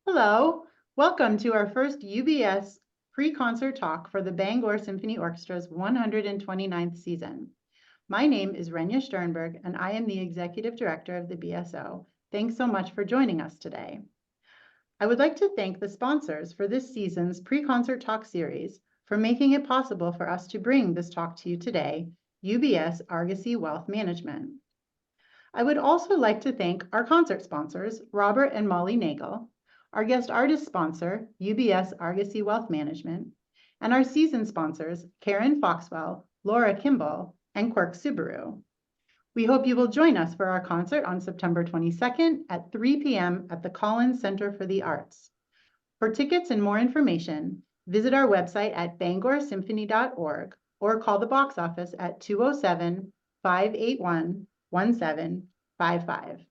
Hello, welcome to our first UBS pre-concert talk for the Bangor Symphony Orchestra's 129th season. My name is Renia Shterenberg, and I am the Executive Director of the BSO. Thanks so much for joining us today. I would like to thank the sponsors for this season's pre-concert talk series for making it possible for us to bring this talk to you today, UBS Argosy Wealth Management. I would also like to thank our concert sponsors, Robert and Molly Nagel, our guest artist sponsor, UBS Argosy Wealth Management, and our season sponsors, Karen Foxwell, Laura Kimball, and Quirk Subaru. We hope you will join us for our concert on September 22nd at 3 p.m. at the Collins Center for the Arts. For tickets and more information, visit our website at bangorsymphony.org or call the box office at 207-581-1755.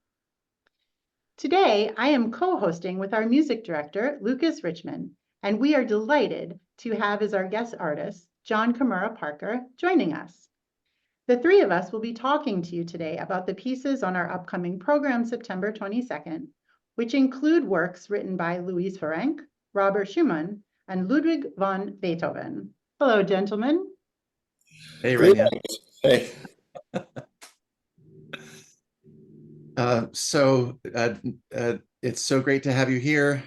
Today, I am co-hosting with our music director, Lucas Richman, and we are delighted to have as our guest artist, Jon Kimura Parker, joining us. The three of us will be talking to you today about the pieces on our upcoming program, September 22nd, which include works written by Louise Farrenc, Robert Schumann, and Ludwig van Beethoven. Hello, gentlemen. Hey, Renia. Hey. It's so great to have you here.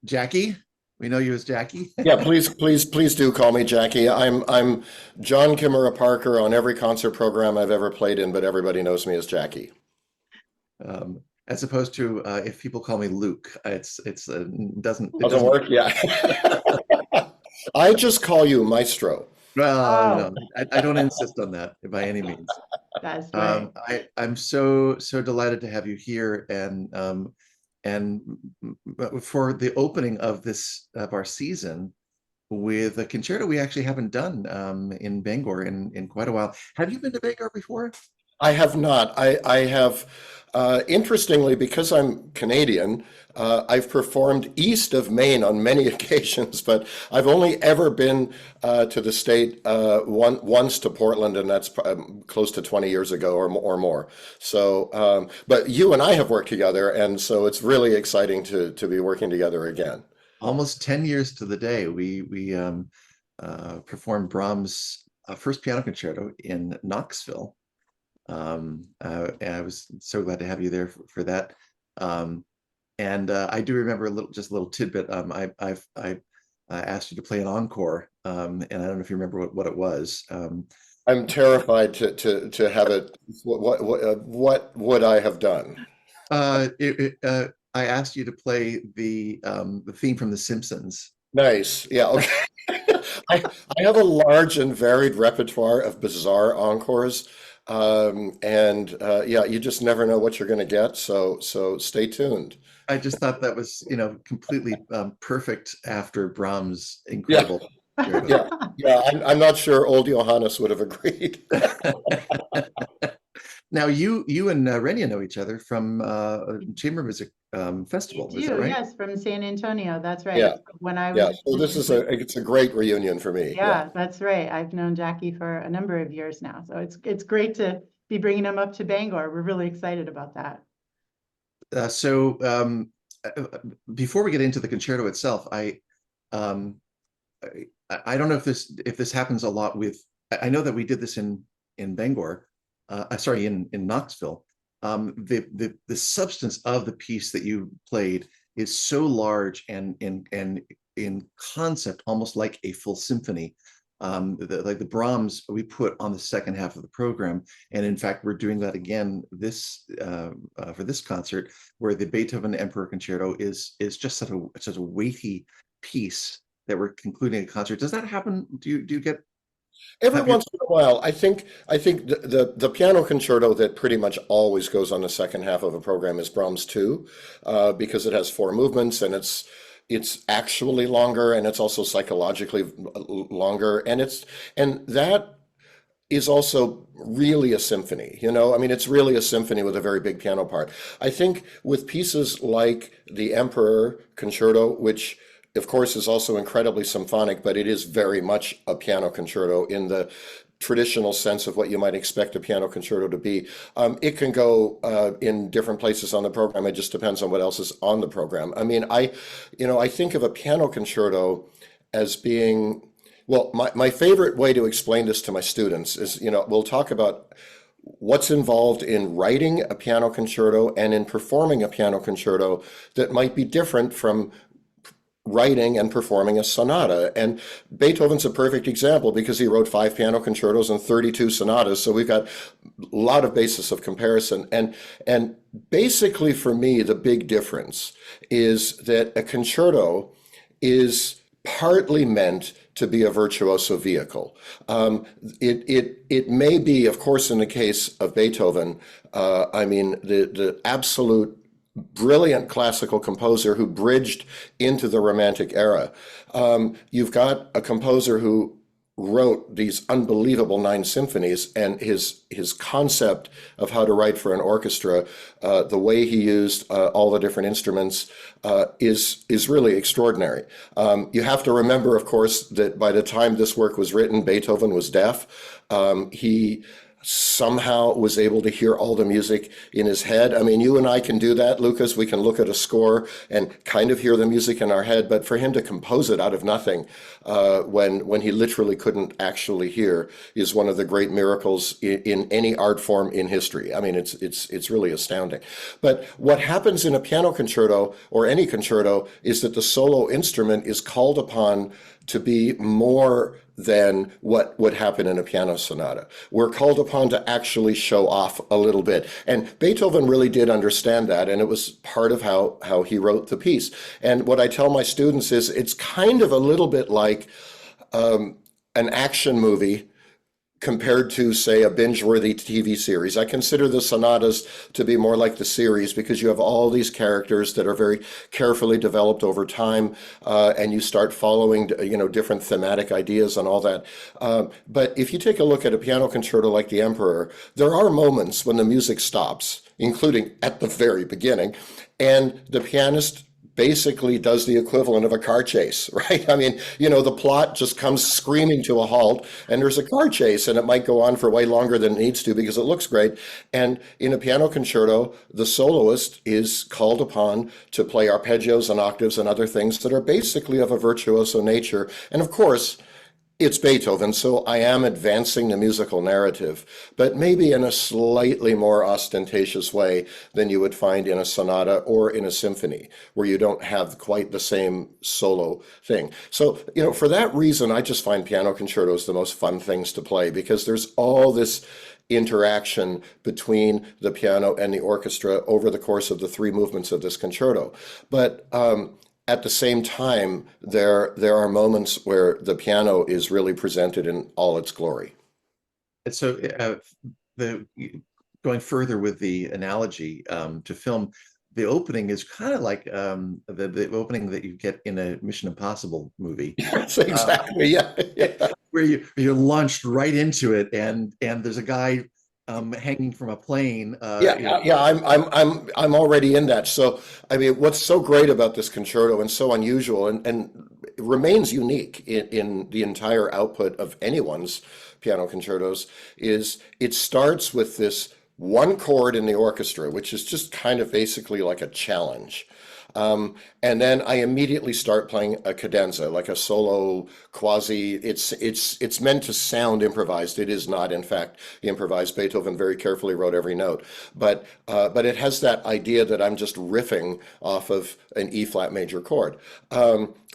Jackie, we know you as Jackie. Yeah, please do call me Jackie. I'm Jon Kimura Parker on every concert program I've ever played in, but everybody knows me as Jackie. As opposed to if people call me Luke, it doesn't work. Yeah. I just call you Maestro. Well, I don't insist on that by any means. That's right. I'm so delighted to have you here, and for the opening of our season with a concerto we actually haven't done in Bangor in quite a while. Have you been to Bangor before? I have not. I have, interestingly, because I'm Canadian, I've performed east of Maine on many occasions, but I've only ever been to the state once to Portland, and that's close to 20 years ago or more. So, but you and I have worked together, and so it's really exciting to be working together again. Almost 10 years to the day, we performed Brahms' first piano concerto in Knoxville. And I was so glad to have you there for that. And I do remember just a little tidbit. I asked you to play an encore, and I don't know if you remember what it was. I'm terrified to have it. What would I have done? I asked you to play the theme from The Simpsons. Nice. Yeah. Okay. I have a large and varied repertoire of bizarre encores. Yeah, you just never know what you're going to get. So stay tuned. I just thought that was, completely perfect after Brahms' incredible. Yeah. I'm not sure old Johannes would have agreed. Now you and Renia know each other from Chamber Music Festival. We do, is that right? yes, from San Antonio. That's right. Yeah. When I was So this is it's a great reunion for me. Yeah, that's right. I've known Jackie for a number of years now, so it's great to be bringing him up to Bangor. We're really excited about that. Before we get into the concerto itself, I don't know if this happens a lot with. I know that we did this in Bangor. In Knoxville. The substance of the piece that you played is so large and in concept almost like a full symphony. Like the Brahms we put on the second half of the program, and in fact we're doing that again for this concert, where the Beethoven Emperor Concerto is just such a weighty piece that we're concluding a concert. Does that happen? Do you get every once in a while? I think the piano concerto that pretty much always goes on the second half of a program is Brahms 2, because it has 4 movements, and it's actually longer, and it's also psychologically longer, and that is also really a symphony. I mean, it's really a symphony with a very big piano part. I think with pieces like the Emperor Concerto, which of course is also incredibly symphonic, but it is very much a piano concerto in the traditional sense of what you might expect a piano concerto to be. It can go in different places on the program. It just depends on what else is on the program. I mean, I think of a piano concerto as being, well, my favorite way to explain this to my students is, we'll talk about what's involved in writing a piano concerto and in performing a piano concerto that might be different from writing and performing a sonata. And Beethoven's a perfect example because he wrote 5 piano concertos and 32 sonatas. So we've got a lot of basis of comparison. And basically for me, the big difference is that a concerto is partly meant to be a virtuoso vehicle. It may be, of course, in the case of Beethoven, the absolute brilliant classical composer who bridged into the Romantic era. You've got a composer who wrote these unbelievable 9 symphonies, and his concept of how to write for an orchestra, the way he used all the different instruments, is really extraordinary. You have to remember, of course, that by the time this work was written, Beethoven was deaf. He somehow was able to hear all the music in his head. I mean, you and I can do that, Lucas. We can look at a score and kind of hear the music in our head, but for him to compose it out of nothing when he literally couldn't actually hear is one of the great miracles in any art form in history. I mean, it's really astounding. But what happens in a piano concerto or any concerto is that the solo instrument is called upon to be more than what would happen in a piano sonata. We're called upon to actually show off a little bit. And Beethoven really did understand that, and it was part of how he wrote the piece. And what I tell my students is it's kind of a little bit like an action movie compared to, say, a binge-worthy TV series. I consider the sonatas to be more like the series because you have all these characters that are very carefully developed over time, and you start following, different thematic ideas and all that. But if you take a look at a piano concerto like The Emperor, there are moments when the music stops, including at the very beginning, and the pianist basically does the equivalent of a car chase, right? I mean, the plot just comes screaming to a halt and there's a car chase, and it might go on for way longer than it needs to because it looks great. And in a piano concerto, the soloist is called upon to play arpeggios and octaves and other things that are basically of a virtuoso nature. And of course, it's Beethoven, so I am advancing the musical narrative, but maybe in a slightly more ostentatious way than you would find in a sonata or in a symphony, where you don't have quite the same solo thing. So, for that reason, I just find piano concertos the most fun things to play because there's all this interaction between the piano and the orchestra over the course of the 3 movements of this concerto. But at the same time, there are moments where the piano is really presented in all its glory. And so, going further with the analogy to film, the opening is kind of like the opening that you get in a Mission Impossible movie. Yes, exactly. Yeah. Where you're launched right into it, and there's a guy hanging from a plane. I'm already in that. So, I mean, what's so great about this concerto and so unusual and it remains unique in the entire output of anyone's piano concertos is it starts with this one chord in the orchestra, which is just kind of basically like a challenge. And then I immediately start playing a cadenza, like a solo quasi. It's meant to sound improvised. It is not, in fact, improvised. Beethoven very carefully wrote every note, but it has that idea that I'm just riffing off of an E flat major chord,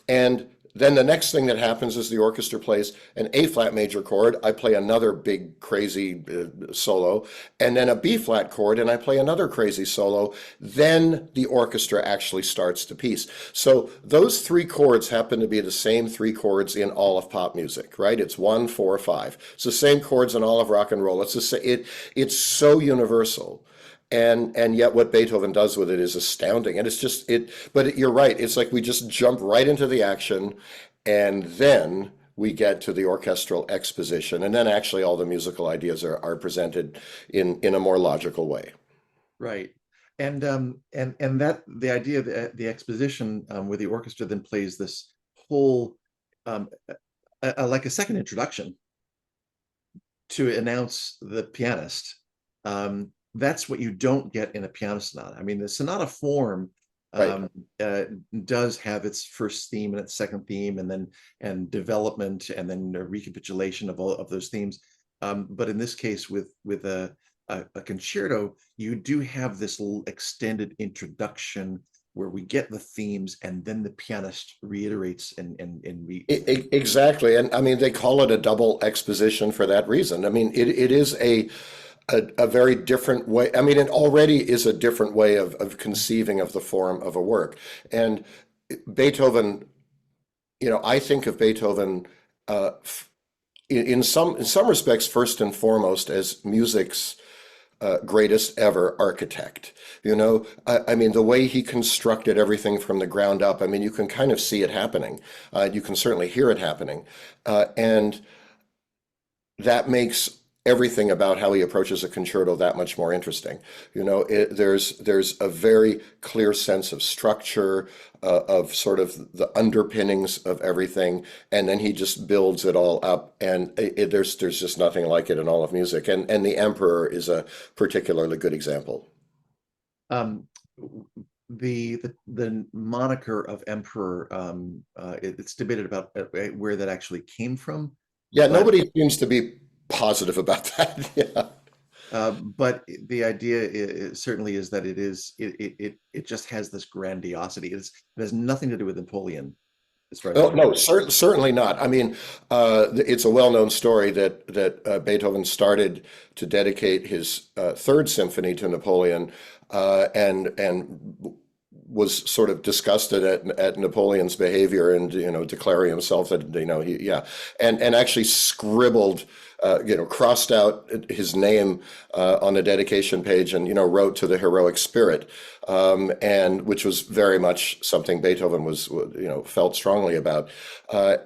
and then the next thing that happens is the orchestra plays an A flat major chord. I play another big crazy solo, and then a B flat chord, and I play another crazy solo. Then the orchestra actually starts the piece. So those 3 chords happen to be the same 3 chords in all of pop music, right? It's 1, 4, 5. It's the same chords in all of rock and roll. It's so universal. And yet what Beethoven does with it is astounding. And it's just but you're right. It's like we just jump right into the action, and then we get to the orchestral exposition. And then actually all the musical ideas are presented in a more logical way. Right. And that the idea of the exposition where the orchestra then plays this whole like a second introduction to announce the pianist. That's what you don't get in a piano sonata. I mean, the sonata form Right. does have its first theme and its second theme, and development, and then a recapitulation of all of those themes. But in this case, with a concerto, you do have this extended introduction where we get the themes, and then the pianist reiterates Exactly. And I mean, they call it a double exposition for that reason. I mean, it is a very different way. I mean, it already is a different way of conceiving of the form of a work. And Beethoven, I think of Beethoven in some respects, first and foremost, as music's greatest ever architect. I mean, the way he constructed everything from the ground up, I mean, you can kind of see it happening. You can certainly hear it happening. And that makes everything about how he approaches a concerto that much more interesting. There's a very clear sense of structure, of sort of the underpinnings of everything, and then he just builds it all up. And there's just nothing like it in all of music. And the Emperor is a particularly good example. The moniker of Emperor, it's debated about where that actually came from. Yeah, nobody seems to be positive about that. Yeah. But the idea certainly is that it just has this grandiosity. It has nothing to do with Napoleon, as far as I Oh, can no, certainly not. I mean, it's a well-known story that Beethoven started to dedicate his third symphony to Napoleon, and was sort of disgusted at Napoleon's behavior, and declaring himself that and actually scribbled, crossed out his name on the dedication page, and wrote to the heroic spirit, and which was very much something Beethoven was felt strongly about,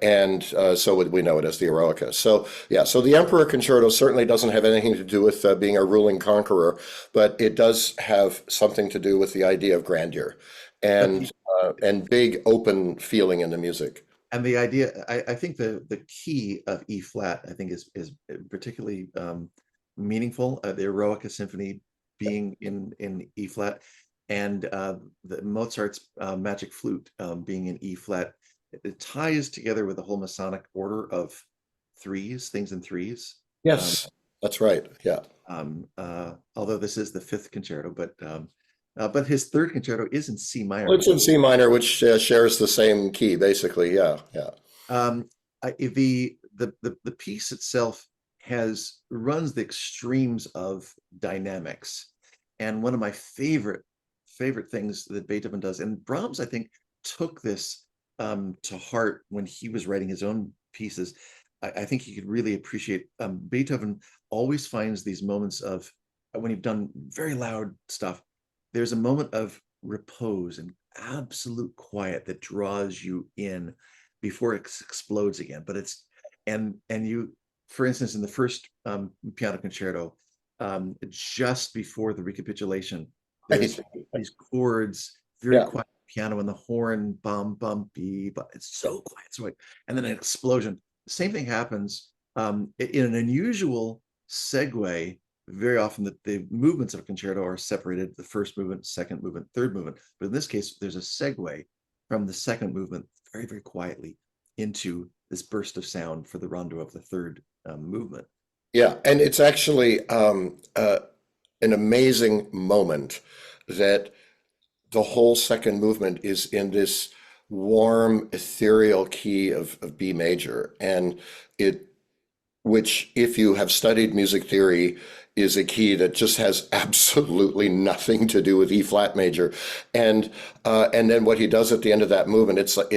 and so we know it as the Eroica. So yeah, so the Emperor Concerto certainly doesn't have anything to do with being a ruling conqueror, but it does have something to do with the idea of grandeur and big open feeling in the music. And the idea, I think the key of E flat, I think is particularly meaningful. The Eroica Symphony being in E flat, and the Mozart's Magic Flute being in E flat. It ties together with the whole Masonic order of things in threes. Yes, that's right. Yeah. Although this is the fifth concerto, but his third concerto is in C minor. Well, it's in C minor, which shares the same key, basically. Yeah, yeah. The piece itself runs the extremes of dynamics, and one of my favorite things that Beethoven does, and Brahms, I think, took this to heart when he was writing his own pieces. I think he could really appreciate. Beethoven always finds these moments of, when you've done very loud stuff, there's a moment of repose and absolute quiet that draws you in before it explodes again. But you, for instance, in the first piano concerto, just before the recapitulation, there's these chords, very quiet piano, and the horn, bum bum bee, but it's so quiet, and then an explosion. The same thing happens in an unusual segue. Very often the movements of a concerto are separated: the first movement, second movement, third movement. But in this case, there's a segue from the second movement very, very quietly into this burst of sound for the rondo of the third movement. Yeah, and it's actually an amazing moment that the whole second movement is in this warm, ethereal key of B major, and which, if you have studied music theory, is a key that just has absolutely nothing to do with E flat major. And then what he does at the end of that movement, it's like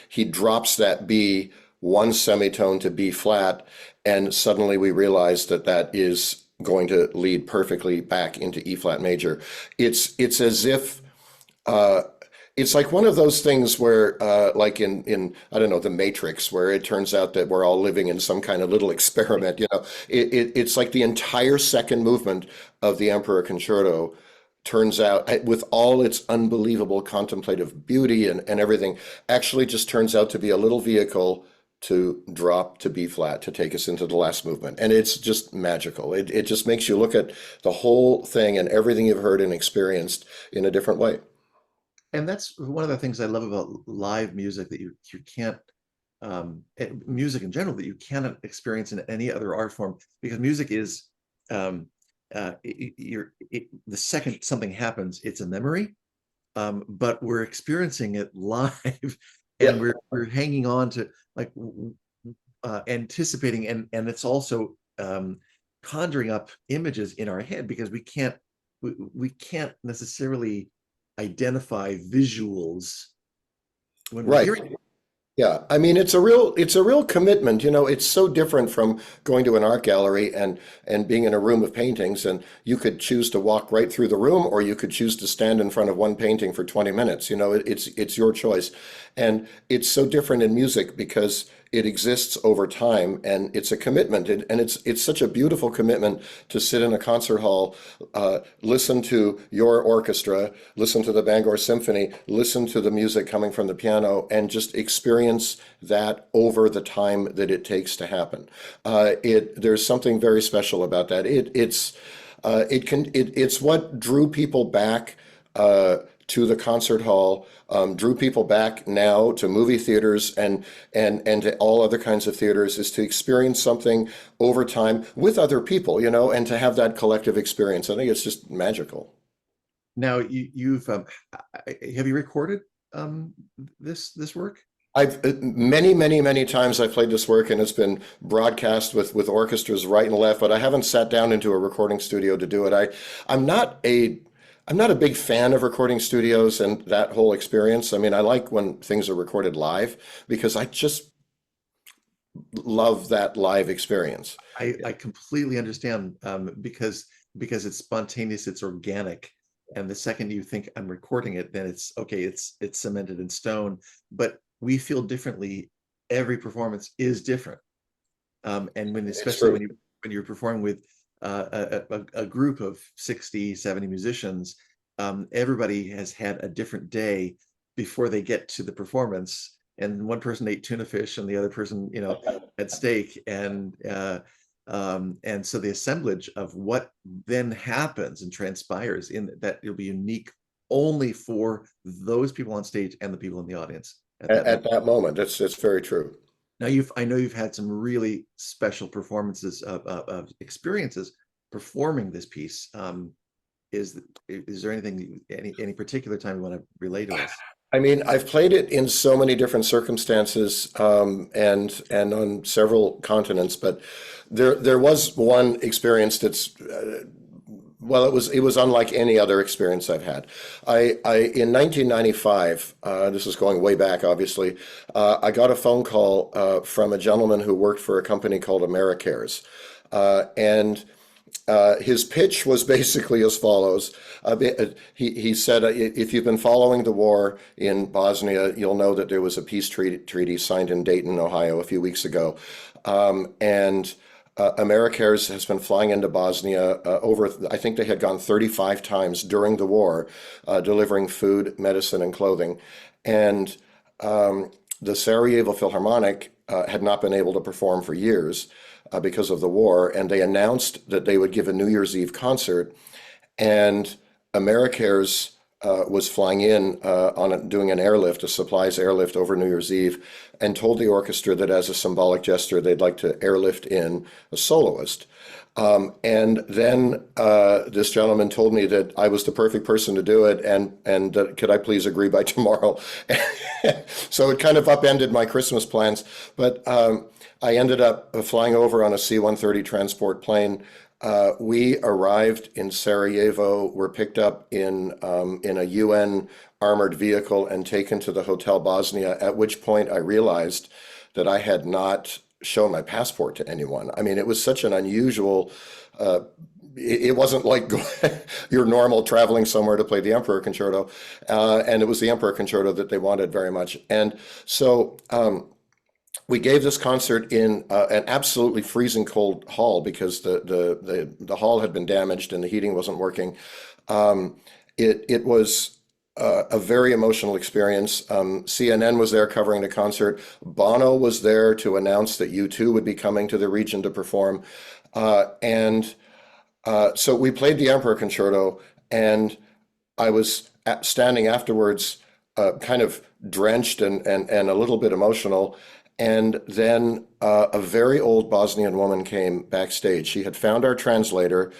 he drops that B one semitone to B flat, and suddenly we realize that is going to lead perfectly back into E flat major. It's as if it's like one of those things where, like in I don't know, The Matrix, where it turns out that we're all living in some kind of little experiment. It's like the entire second movement of the Emperor Concerto turns out, with all its unbelievable contemplative beauty and everything, actually just turns out to be a little vehicle to drop to B flat to take us into the last movement. And it's just magical. It just makes you look at the whole thing and everything you've heard and experienced in a different way. And that's one of the things I love about live music, that you can't music in general, that you cannot experience in any other art form, because music is the second something happens, it's a memory, but we're experiencing it live, and Yeah. we're hanging on to, like, anticipating, and it's also conjuring up images in our head, because we can't necessarily identify visuals when we're Right. hearing it. Yeah, I mean it's a real commitment. You know, it's so different from going to an art gallery and being in a room of paintings, and you could choose to walk right through the room, or you could choose to stand in front of one painting for 20 minutes. You know, it's your choice. And it's so different in music because it exists over time, and it's a commitment. And it's such a beautiful commitment to sit in a concert hall, listen to your orchestra, listen to the Bangor Symphony, listen to the music coming from the piano, and just experience that over the time that it takes to happen. There's something very special about that. It's what drew people back to the concert hall, drew people back now to movie theaters and to all other kinds of theaters, is to experience something over time with other people, you know, and to have that collective experience. I think it's just magical. Now, you've have you recorded this work? I've many times I've played this work, and it's been broadcast with orchestras right and left, but I haven't sat down into a recording studio to do it. I'm not a big fan of recording studios and that whole experience. I mean, I like when things are recorded live because I just love that live experience. I completely understand, because it's spontaneous, it's organic, and the second you think I'm recording it, then it's okay, it's cemented in stone. But we feel differently. Every performance is different, and especially when you're performing with a group of 60, 70 musicians, everybody has had a different day before they get to the performance, and one person ate tuna fish and the other person, had steak, and so the assemblage of what then happens and transpires in that, it'll be unique only for those people on stage and the people in the audience At that moment. That's very true. Now, I know you've had some really special performances of experiences performing this piece. Is there anything, any particular time you want to relay to us? I mean, I've played it in so many different circumstances, and on several continents, but there was one experience that's well, it was unlike any other experience I've had. In 1995, this is going way back, obviously, I got a phone call from a gentleman who worked for a company called Americares, and his pitch was basically as follows. He said, if you've been following the war in Bosnia, you'll know that there was a peace treaty signed in Dayton, Ohio, a few weeks ago. And Americares has been flying into Bosnia I think they had gone 35 times during the war, delivering food, medicine, and clothing. And the Sarajevo Philharmonic had not been able to perform for years because of the war, and they announced that they would give a New Year's Eve concert, and Americares was flying in doing an airlift, a supplies airlift over New Year's Eve, and told the orchestra that as a symbolic gesture, they'd like to airlift in a soloist. And then this gentleman told me that I was the perfect person to do it, and could I please agree by tomorrow? So it kind of upended my Christmas plans, but I ended up flying over on a C-130 transport plane. We arrived in Sarajevo, were picked up in a UN armored vehicle and taken to the Hotel Bosnia, at which point I realized that I had not shown my passport to anyone. I mean, it was such an unusual, it wasn't like your normal traveling somewhere to play the Emperor Concerto, and it was the Emperor Concerto that they wanted very much. And so we gave this concert in an absolutely freezing cold hall because the hall had been damaged and the heating wasn't working. It was a very emotional experience. CNN was there covering the concert. Bono was there to announce that U2 would be coming to the region to perform. So we played the Emperor Concerto, and I was standing afterwards, kind of drenched and a little bit emotional. And then a very old Bosnian woman came backstage. She had found our translator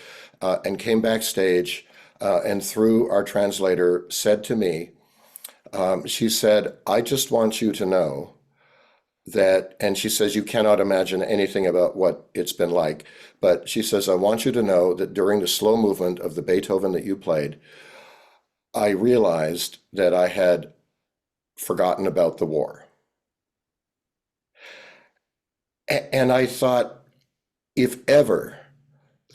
and came backstage and through our translator said to me, she said, "I just want you to know that," and she says, "you cannot imagine anything about what it's been like. But," she says, "I want you to know that during the slow movement of the Beethoven that you played, I realized that I had forgotten about the war." And I thought, if ever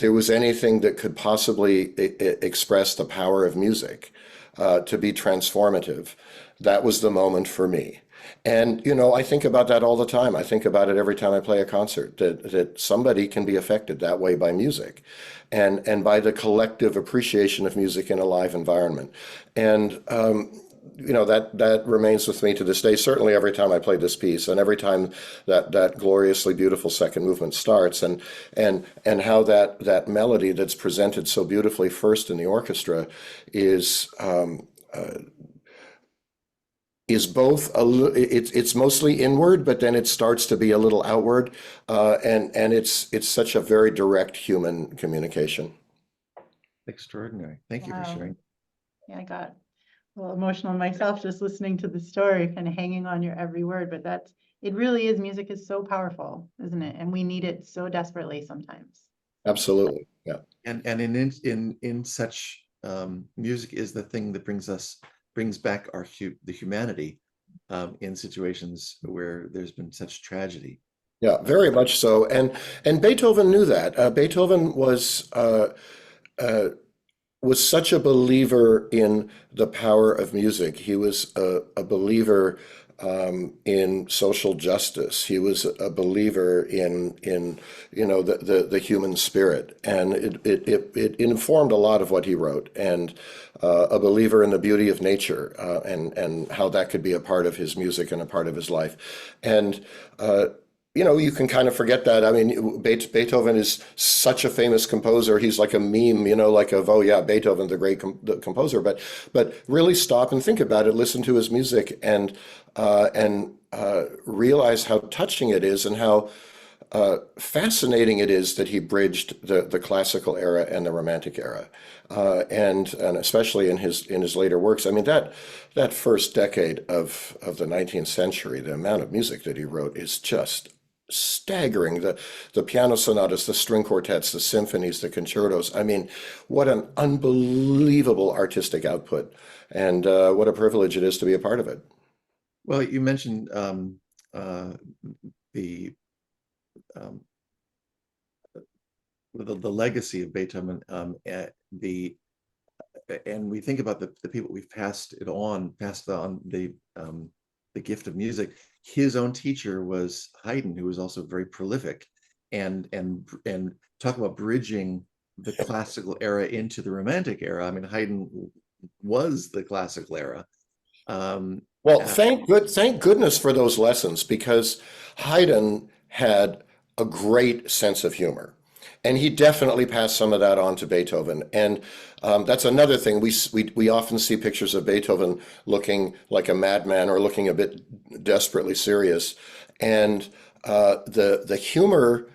there was anything that could possibly express the power of music to be transformative, that was the moment for me. And, I think about that all the time. I think about it every time I play a concert, that somebody can be affected that way by music and by the collective appreciation of music in a live environment. And, that remains with me to this day, certainly every time I play this piece and every time that gloriously beautiful second movement starts and how that melody that's presented so beautifully first in the orchestra is both it's mostly inward, but then it starts to be a little outward, and it's such a very direct human communication. Extraordinary. Thank you for Wow. sharing. Yeah, I got a little emotional myself just listening to the story, kind of hanging on your every word. But it really is, music is so powerful, isn't it? And we need it so desperately sometimes. Absolutely, yeah. And in such music is the thing that brings back the humanity in situations where there's been such tragedy. Yeah, very much so. And Beethoven knew that. Beethoven was such a believer in the power of music. He was a believer in social justice. He was a believer in the human spirit, and it informed a lot of what he wrote. And a believer in the beauty of nature and how that could be a part of his music and a part of his life. And you can kind of forget that. I mean, Beethoven is such a famous composer. He's like a meme, like of, oh yeah, Beethoven, the great composer. But really stop and think about it. Listen to his music and realize how touching it is and how fascinating it is that he bridged the classical era and the Romantic era, and especially in his later works. I mean, that first decade of the 19th century, the amount of music that he wrote is just staggering. The piano sonatas, the string quartets, the symphonies, the concertos. I mean, what an unbelievable artistic output, and what a privilege it is to be a part of it. Well, you mentioned the legacy of Beethoven, and we think about the people we've passed on the gift of music. His own teacher was Haydn, who was also very prolific, and talk about bridging the classical era into the Romantic era. I mean, Haydn was the classical era. Well, thank goodness for those lessons, because Haydn had a great sense of humor. And he definitely passed some of that on to Beethoven. And that's another thing. We often see pictures of Beethoven looking like a madman or looking a bit desperately serious. And the humor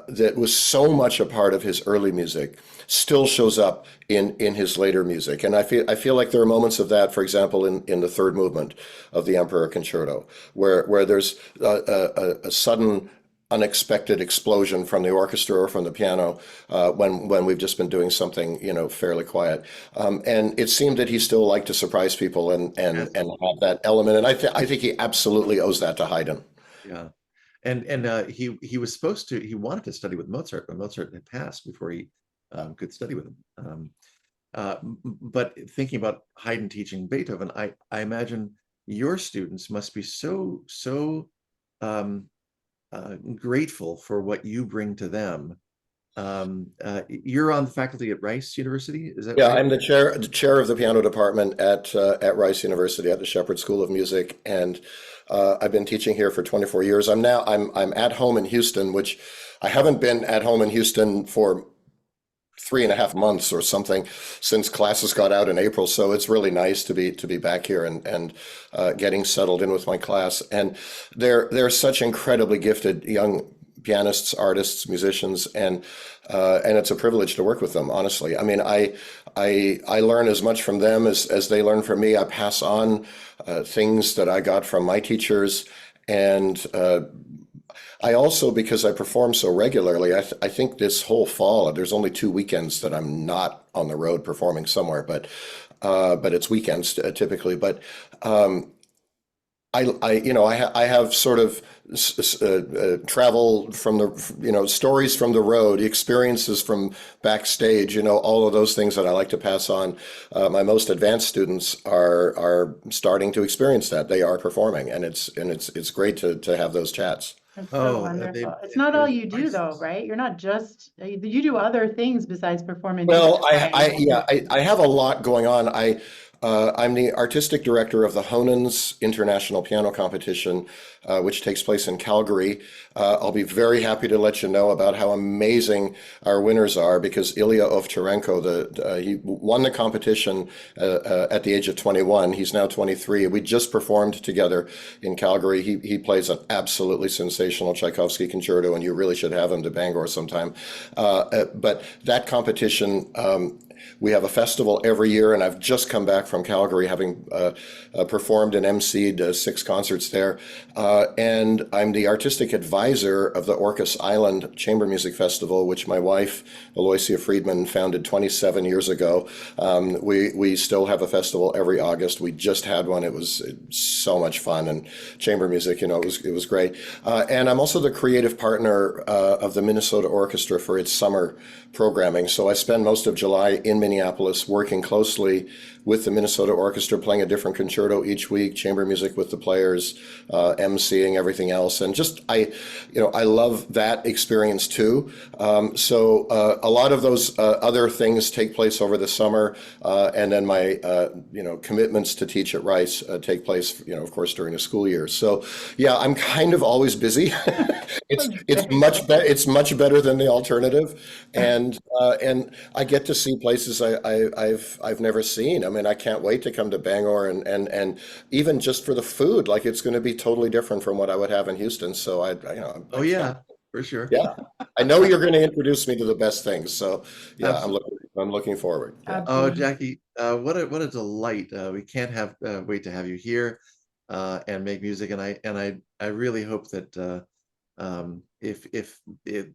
that was so much a part of his early music still shows up in his later music. And I feel like there are moments of that, for example, in the third movement of the Emperor Concerto, where there's a sudden unexpected explosion from the orchestra or from the piano when we've just been doing something fairly quiet, and it seemed that he still liked to surprise people and have that element, and I think he absolutely owes that to Haydn. Yeah, and he wanted to study with Mozart, but Mozart had passed before he could study with him. But thinking about Haydn teaching Beethoven, I imagine your students must be so grateful for what you bring to them You're on the faculty at Rice University, is that Yeah, right? I'm the chair of the piano department at Rice University at the Shepherd School of Music, and I've been teaching here for 24 years. I'm at home in Houston, which I haven't been at home in Houston for 3.5 months or something since classes got out in April. So it's really nice to be back here and getting settled in with my class. And they're such incredibly gifted young pianists, artists, musicians, and it's a privilege to work with them. Honestly, I mean, I learn as much from them as they learn from me. I pass on things that I got from my teachers, and I also, because I perform so regularly, I think this whole fall, there's only 2 weekends that I'm not on the road performing somewhere, but it's weekends typically. But I have sort of travel from the, stories from the road, experiences from backstage, all of those things that I like to pass on. My most advanced students are starting to experience that. They are performing, and it's great to have those chats. It's so Oh, wonderful. It's not all you do though, right? You're not just, you do other things besides perform and teach Well, at Rice. I have a lot going on. I'm the artistic director of the Honen's International Piano Competition, which takes place in Calgary. I'll be very happy to let you know about how amazing our winners are, because Ilya Ovcharenko, he won the competition at the age of 21. He's now 23. We just performed together in Calgary. He plays an absolutely sensational Tchaikovsky concerto, and you really should have him to Bangor sometime. But that competition, we have a festival every year, and I've just come back from Calgary, having performed and emceed 6 concerts there. And I'm the artistic advisor of the Orcas Island Chamber Music Festival, which my wife, Aloysia Friedman, founded 27 years ago. We still have a festival every August. We just had one. It was so much fun, and chamber music, it was great. And I'm also the creative partner of the Minnesota Orchestra for its summer programming. So I spend most of July in Minneapolis working closely with the Minnesota Orchestra, playing a different concerto each week, chamber music with the players, emceeing everything else. And just, I love that experience too. So a lot of those other things take place over the summer. And then my, commitments to teach at Rice take place, of course, during the school year. So yeah, I'm kind of always busy. It's much better than the alternative. And I get to see places I've never seen. I mean, I can't wait to come to Bangor, and even just for the food, like, it's going to be totally different from what I would have in Houston. So Oh yeah, for sure. yeah, I know you're going to introduce me to the best things. So yeah, Absolutely. I'm looking forward. Yeah. Oh, Absolutely. Jackie, what a delight. We can't have wait to have you here and make music. And I really hope that if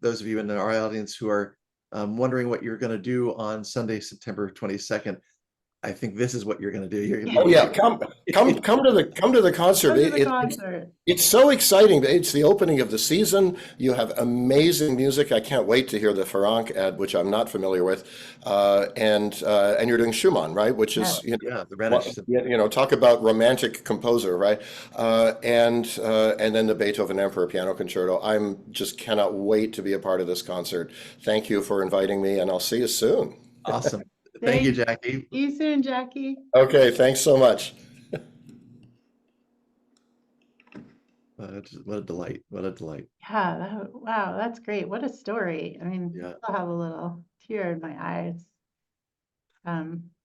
those of you in our audience who are wondering what you're going to do on Sunday, September 22nd, I think this is what you're going to do. You're Oh yeah, come to the concert. Come to the It's concert. it's so exciting. It's the opening of the season. You have amazing music. I can't wait to hear the Farrenc ad, which I'm not familiar with. And you're doing Schumann, right? Which is, Yeah, the Rhenish. talk about romantic composer, right? And then the Beethoven Emperor Piano Concerto. I'm just cannot wait to be a part of this concert. Thank you for inviting me, and I'll see you soon. Awesome. Thank you, Thanks. Jackie. See you soon, Jackie. Okay, thanks so much. What a delight. What a delight. Yeah, wow, that's great. What a story. I mean, Yeah. I'll have a little tear in my eyes.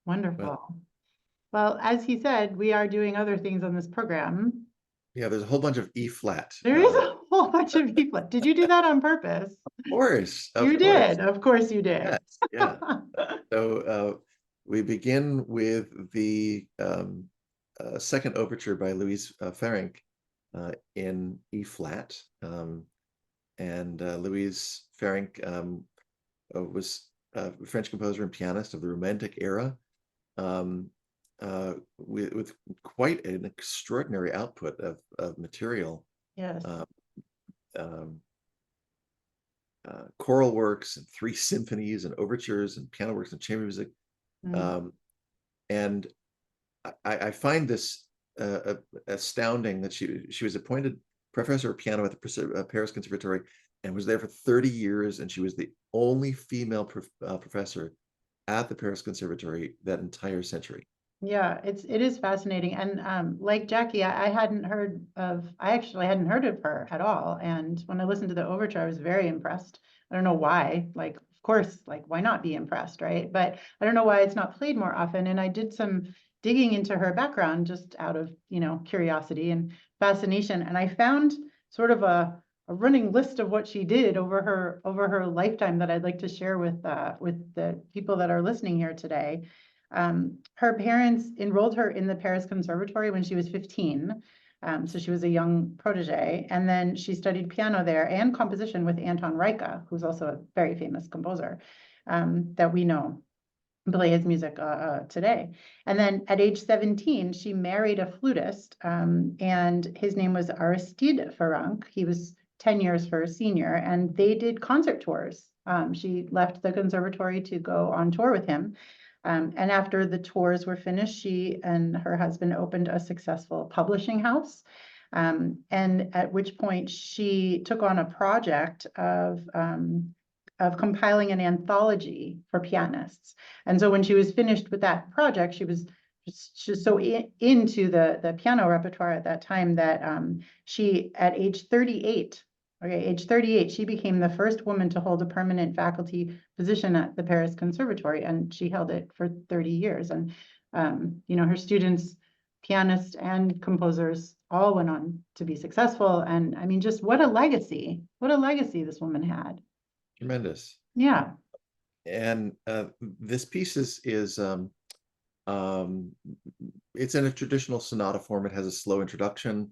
Wonderful. Well, as he said, we are doing other things on this program. Yeah, there's a whole bunch of E flat. There is a whole bunch of people. Did you do that on purpose? Of course. You did. Of course you did. Yes. Yeah. So we begin with the second overture by Louise Farrenc in E flat. And Louise Farrenc was a French composer and pianist of the Romantic era, with quite an extraordinary output of material. Yes. Choral works and 3 symphonies and overtures and piano works and chamber music. And I find this astounding that she was appointed professor of piano at the Paris Conservatory and was there for 30 years, and she was the only female professor at the Paris Conservatory that entire century. Yeah, it is fascinating. And like Jackie, I actually hadn't heard of her at all. And when I listened to the overture, I was very impressed. I don't know why. Like, of course, like why not be impressed, right? But I don't know why it's not played more often. And I did some digging into her background just out of, curiosity and fascination. And I found sort of a running list of what she did over her lifetime that I'd like to share with the people that are listening here today. Her parents enrolled her in the Paris Conservatory when she was 15. So she was a young protege. And then she studied piano there and composition with Anton Reicha, who's also a very famous composer that we know play his music today. And then at age 17, she married a flutist, and his name was Aristide Farrenc. He was 10 years her senior, and they did concert tours. She left the conservatory to go on tour with him. And after the tours were finished, she and her husband opened a successful publishing house. And at which point she took on a project of compiling an anthology for pianists. And so when she was finished with that project, she was so into the piano repertoire at that time that she, at age 38, she became the first woman to hold a permanent faculty position at the Paris Conservatory, and she held it for 30 years. And her students, pianists and composers, all went on to be successful. And I mean, just what a legacy this woman had. Tremendous. Yeah. And this piece is it's in a traditional sonata form. It has a slow introduction,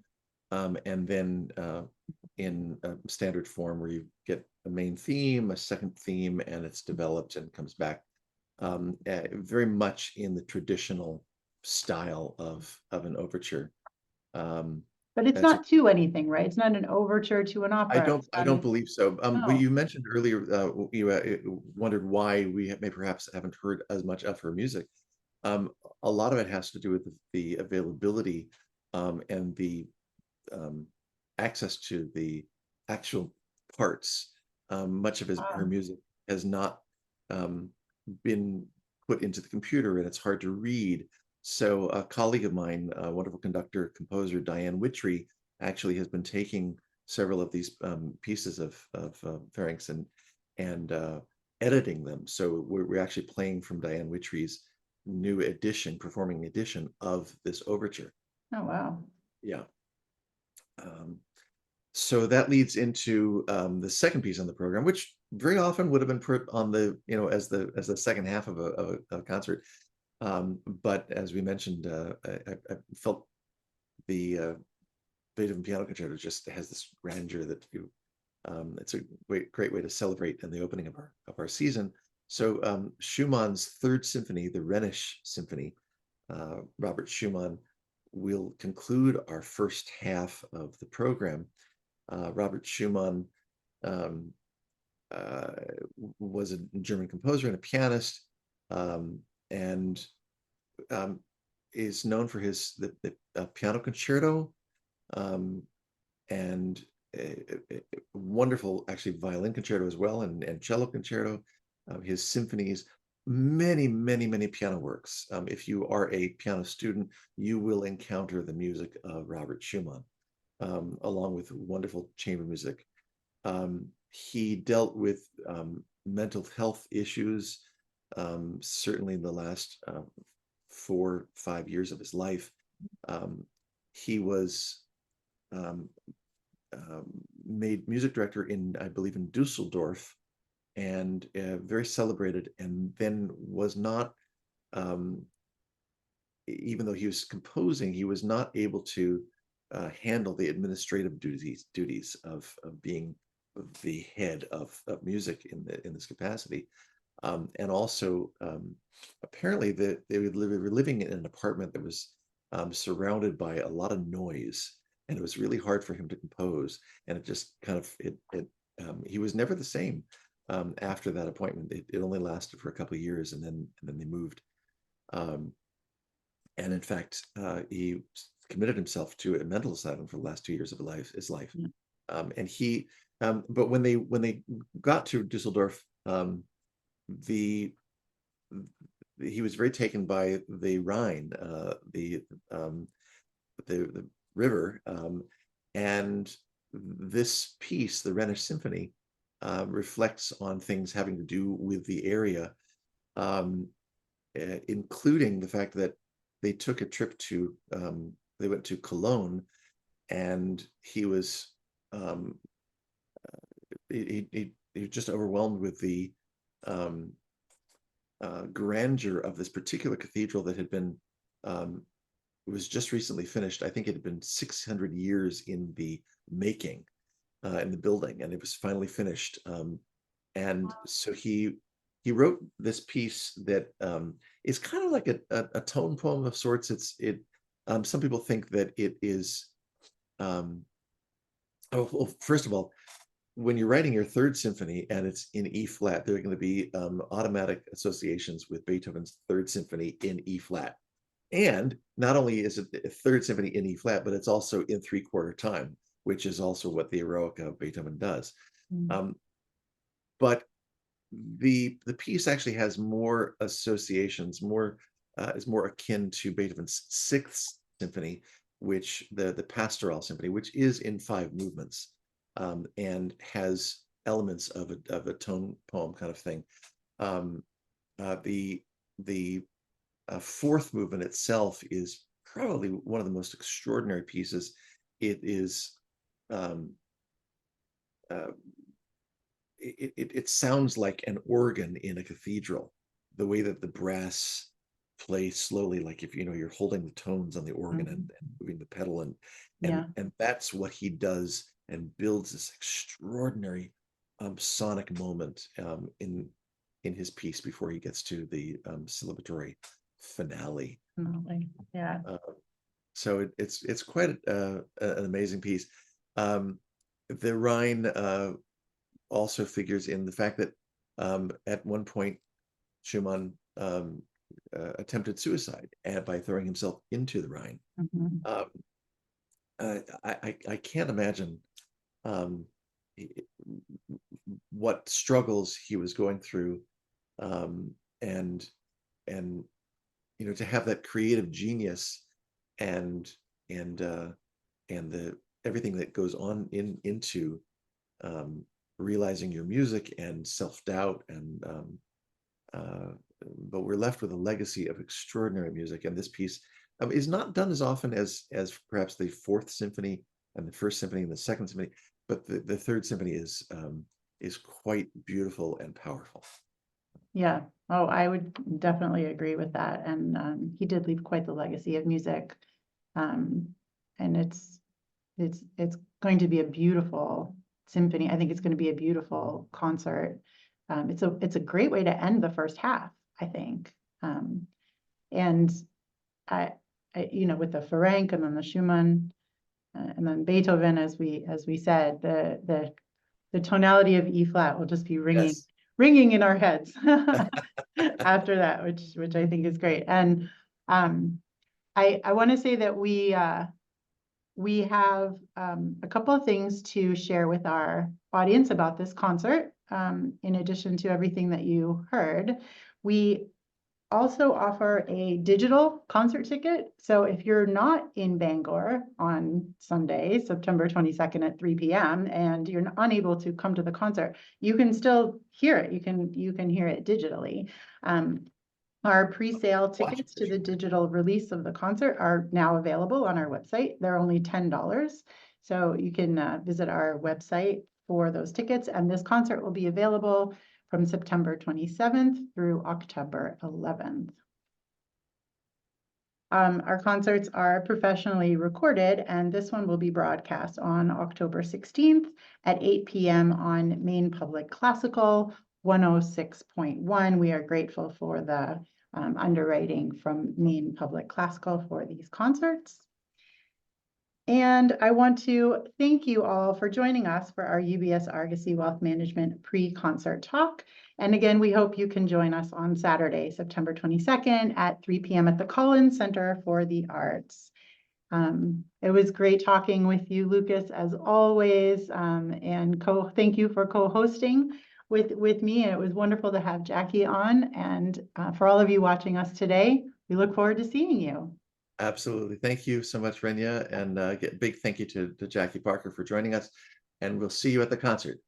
and then in a standard form where you get a main theme, a second theme, and it's developed and comes back, very much in the traditional style of an overture. But it's not to anything, right? It's not an overture to an opera. I don't believe so. But No. you mentioned earlier, you wondered why we may perhaps haven't heard as much of her music. A lot of it has to do with the availability and the access to the actual parts. Much of her music has not been put into the computer, and it's hard to read. So a colleague of mine, a wonderful conductor, composer, Diane Wittry, actually has been taking several of these pieces of Farrenc's and editing them. So we're actually playing from Diane Wittry's new edition, performing edition of this overture. Oh, wow. Yeah. So that leads into the second piece on the program, which very often would have been put on the, as the second half of a concert. But as we mentioned, I felt the Beethoven Piano Concerto just has this grandeur that it's a great way to celebrate in the opening of our season. So Schumann's Third Symphony, the Rhenish Symphony, Robert Schumann, will conclude our first half of the program. Robert Schumann was a German composer and a pianist, and is known for the piano concerto, and a wonderful, actually, violin concerto as well, and cello concerto, his symphonies, many piano works. If you are a piano student, you will encounter the music of Robert Schumann, along with wonderful chamber music. He dealt with mental health issues, certainly in the last 4-5 years of his life. He was made music director I believe in Dusseldorf, and very celebrated, and then was not, even though he was composing, he was not able to handle the administrative duties of being the head of music in this capacity. And also, apparently, they were living in an apartment that was surrounded by a lot of noise, and it was really hard for him to compose. And it just kind of he was never the same after that appointment. It only lasted for a couple of years, and then they moved. And in fact, he committed himself to a mental asylum for the last 2 years of his life. And he but when they got to Dusseldorf, he was very taken by the Rhine, the river, and this piece, the Rhenish Symphony, reflects on things having to do with the area, including the fact that they took a trip to they went to Cologne, and he was he was just overwhelmed with the grandeur of this particular cathedral that had been was just recently finished. I think it had been 600 years in the making, in the building, and it was finally finished. And so he wrote this piece that is kind of like a tone poem of sorts. Some people think that it is. Well, first of all, when you're writing your third symphony and it's in E flat, there are going to be automatic associations with Beethoven's Third Symphony in E flat. And not only is it a third symphony in E flat, but it's also in 3/4 time, which is also what the Eroica of Beethoven does. But the piece actually has more associations, is more akin to Beethoven's Sixth Symphony, which the Pastoral Symphony, which is in 5 movements, and has elements of a tone poem kind of thing. The fourth movement itself is probably one of the most extraordinary pieces. It is it sounds like an organ in a cathedral, the way that the brass play slowly, like if you're holding the tones on the organ and moving the pedal, and that's what he does, and builds this extraordinary sonic moment in his piece before he gets to the celebratory finale. Yeah. So it's quite an amazing piece. The Rhine also figures in the fact that at one point Schumann attempted suicide by throwing himself into the Rhine. I can't imagine what struggles he was going through, and to have that creative genius and the everything that goes on into realizing your music and self-doubt, and but we're left with a legacy of extraordinary music. And this piece is not done as often as perhaps the Fourth Symphony and the First Symphony and the Second Symphony, but the Third Symphony is quite beautiful and powerful. Yeah. Oh, I would definitely agree with that. And he did leave quite the legacy of music. And it's going to be a beautiful symphony. I think it's going to be a beautiful concert. It's a great way to end the first half, I think. And I with the Farrenc and then the Schumann and then Beethoven, as we said, the tonality of E flat will just be ringing in our heads after that, which I think is great. And I want to say that we have a couple of things to share with our audience about this concert. In addition to everything that you heard, we also offer a digital concert ticket. So if you're not in Bangor on Sunday, September 22nd at 3 p.m. and you're unable to come to the concert, you can still hear it. You can hear it digitally. Our pre-sale tickets to the digital release of the concert are now available on our website. They're only $10. So you can visit our website for those tickets. And this concert will be available from September 27th through October 11th. Our concerts are professionally recorded, and this one will be broadcast on October 16th at 8 p.m. on Maine Public Classical 106.1. We are grateful for the underwriting from Maine Public Classical for these concerts. And I want to thank you all for joining us for our UBS Argosy Wealth Management pre-concert talk. And again, we hope you can join us on Saturday, September 22nd at 3 p.m. at the Collins Center for the Arts. It was great talking with you, Lucas, as always, and thank you for co-hosting with me. And it was wonderful to have Jackie on. And for all of you watching us today, we look forward to seeing you. Absolutely. Thank you so much, Renia, and big thank you to Jackie Parker for joining us. And we'll see you at the concert.